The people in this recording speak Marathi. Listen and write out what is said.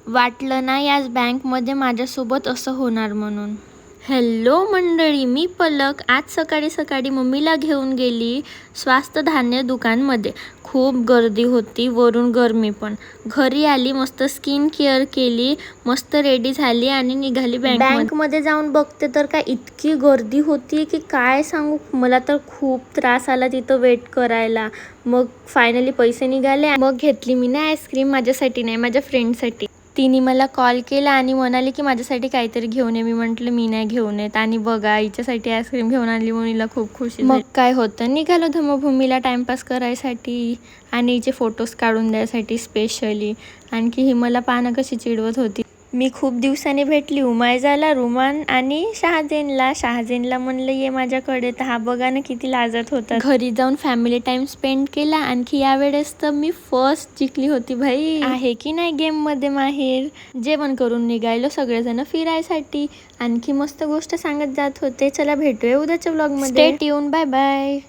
वाटलं ना याच बँकमध्ये माझ्यासोबत असं होणार म्हणून. हॅलो मंडळी, मी पलक. आज सकाळी सकाळी मम्मीला घेऊन गेली स्वस्त धान्य दुकानमध्ये. खूप गर्दी होती, वरून गरमी पण. घरी आली, मस्त स्किन केअर केली, मस्त रेडी झाली आणि निघाली बँकमध्ये. जाऊन बघते तर काय इतकी गर्दी होती की काय सांगू. मला तर खूप त्रास आला तिथं वेट करायला. मग फायनली पैसे निघाले. मग घेतली मी ना आईस्क्रीम, माझ्यासाठी नाही, माझ्या फ्रेंडसाठी. तिने मला कॉल केला आणि म्हणाली की माझ्यासाठी काहीतरी घेऊन ये. मी म्हटलं मी नाही घेऊन येत. आणि बघा, हिच्यासाठी आईस्क्रीम घेऊन आणली म्हणून हिला खूप खुशी झाली. मग काय होतं, निघालो धम्मभूमीला टाइमपास करायसाठी आणि हिचे फोटोज काढून द्यायसाठी स्पेशली. आणखी ही मला पाहणं कशी चिडवत होती. मी खूप दिवसांनी भेटली उमायजाला, रुमान आणि शहाजेनला म्हणलं ये माझ्याकडे, तर हा बघा ना किती लाजत होता. घरी जाऊन फॅमिली टाइम स्पेंड केला. आणखी यावेळेस तर मी फर्स्ट जिंकली होती भाई. आहे की नाही गेम मध्ये माहेर. जेवण करून निघायलो सगळेजण फिरायसाठी. आणखी मस्त गोष्ट सांगत जात होते. चला भेटूया उद्याच्या व्लॉग मध्ये. Stay tune, bye bye.